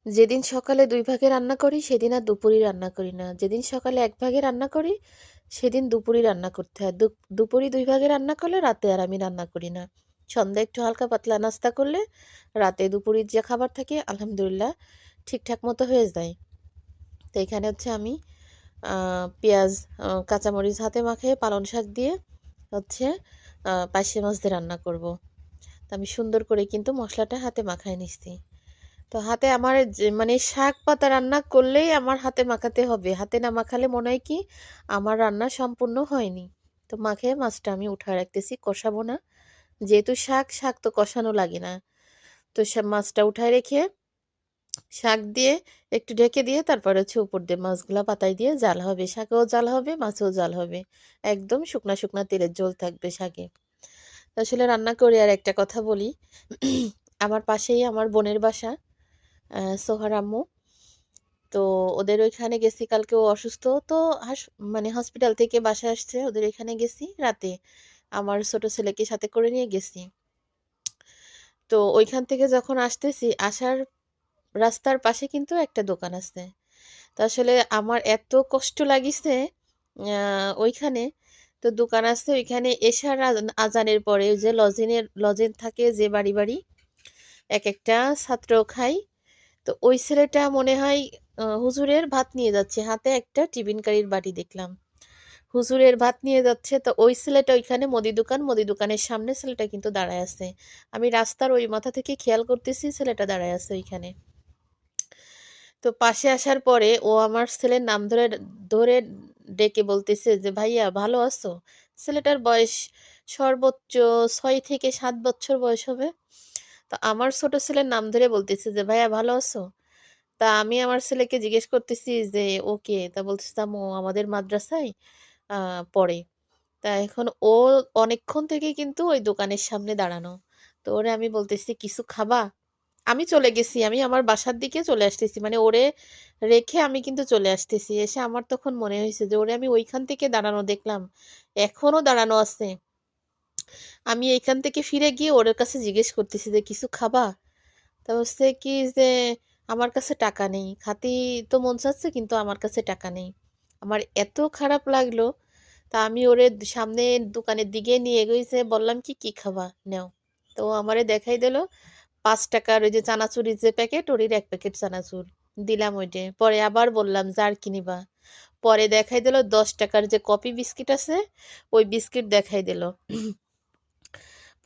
যেদিন সকালে ২ ভাগে রান্না করি সেদিন আর দুপুরই রান্না করি না। যেদিন সকালে ১ ভাগে রান্না করি সেদিন দুপুরই রান্না করতে হয়। দুপুরই ২ ভাগে রান্না করলে রাতে আর আমি রান্না করি না। সন্ধ্যায় একটু হালকা পাতলা নাস্তা করলে রাতে দুপুরের যে খাবার থাকে আলহামদুলিল্লাহ ঠিকঠাক মতো হয়ে যায়। তো এখানে হচ্ছে আমি পেঁয়াজ, কাঁচামরিচ হাতে মাখিয়ে পালং শাক দিয়ে হচ্ছে পার্শে মাছ দিয়ে রান্না করব। তো আমি সুন্দর করে কিন্তু মশলাটা হাতে মাখায় নিচ্ছি। তো হাতে আমার মানে শাক পাতা রান্না করলেই আমার হাতে মাখাতে হবে। হাতে না মাখালে মনে হয় কি আমার রান্না সম্পূর্ণ হয়নি। তো মাখিয়ে মাছটা আমি উঠায় রাখতেছি, কষাবো না। যেহেতু শাক, শাক তো কষানো লাগে না। তো মাছটা উঠায় রেখে শাক দিয়ে একটু ঢেকে দিয়ে তারপর হচ্ছে উপর দিয়ে মাছগুলা পাতায় দিয়ে জাল হবে। শাকেও জাল হবে, মাছেও জাল হবে। একদম শুকনা শুকনা তেলের ঝোল থাকবে শাকে। তো আসলে রান্না করে আর একটা কথা বলি। আমার পাশেই আমার বোনের বাসা, সোহার আম্মু। তো ওদের ওইখানে গেছি কালকে, ও অসুস্থ তো মানে হসপিটাল থেকে বাসায় আসছে, ওদের ওইখানে গেছি রাতে। আমার ছোট ছেলেকে সাথে করে নিয়ে গেছি। তো ওইখান থেকে যখন আসতেছি আসার রাস্তার পাশে কিন্তু একটা দোকান আছে। তো আসলে আমার এত কষ্ট লাগিছে ওইখানে। তো দোকান আছে ওইখানে এশার আজানের পরে ওই যে লজেন থাকে যে বাড়ি বাড়ি এক একটা ছাত্র খাই। তো ওই ছেলেটা মনে হয় হুজুরের ভাত নিয়ে যাচ্ছে, হাতে একটা টিফিন কারির বাটি দেখলাম। হুজুরের ভাত নিয়ে যাচ্ছে, তো ওই ছেলেটা ওইখানে মুদি দোকানের সামনে ছেলেটা কিন্তু দাঁড়ায় আছে। আমি রাস্তার ওই মাথা থেকে খেয়াল করতেছি ছেলেটা দাঁড়ায় আছে ওইখানে। তো পাশে আসার পরে ও আমার ছেলের নাম ধরে ধরে ডেকে বলতেছে যে ভাইয়া ভালো আছো। ছেলেটার বয়স সর্বোচ্চ ৬ থেকে ৭ বছর বয়স হবে। তো আমার ছোট ছেলের নাম ধরে বলতেছে যে ভাইয়া ভালো আছো। তা আমি আমার ছেলেকে জিজ্ঞেস করতেছি যে ও কে? তা বলতেছে আম্মু আমাদের মাদ্রাসায় পড়ে। তা এখন ও অনেকক্ষণ থেকে কিন্তু ওই দোকানের সামনে দাঁড়ানো। তো ওরে আমি বলতেছি কিছু খাবা? আমি চলে গেছি। আমি আমার বাসার দিকে চলে আসতেছি। মানে ওরে রেখে আমি কিন্তু চলে আসতেছি। এসে আমার তখন মনে হয়েছে যে ওরে আমি ওইখান থেকে দাঁড়ানো দেখলাম। এখনো দাঁড়ানো আছে। আমি এইখান থেকে ফিরে গিয়ে ওর কাছে জিজ্ঞেস করতেছি যে কিছু খাবা? তা হচ্ছে কি যে আমার কাছে টাকা নেই। খাতি তো মন চাচ্ছে কিন্তু আমার কাছে টাকা নেই। আমার এত খারাপ লাগলো। তা আমি ওরে সামনে দোকানের দিকে নিয়ে গেছে, বললাম কি কি খাবা নেও। তো আমারে দেখাই দিল ৫ টাকার ওই যে চানাচুরির যে প্যাকেট, ওরই ১ প্যাকেট চানাচুর দিলাম। ওইটে পরে আবার বললাম যার কিনিবা। পরে দেখাই দিল ১০ টাকার যে কপি বিস্কিট আছে, ওই বিস্কিট দেখাই দিল।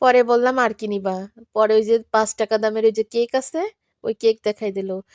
পরে বললাম আর কি নিবা? পরে ওই যে ৫ টাকা দামের ওই যে কেক আছে, ওই কেক দেখাই দিল।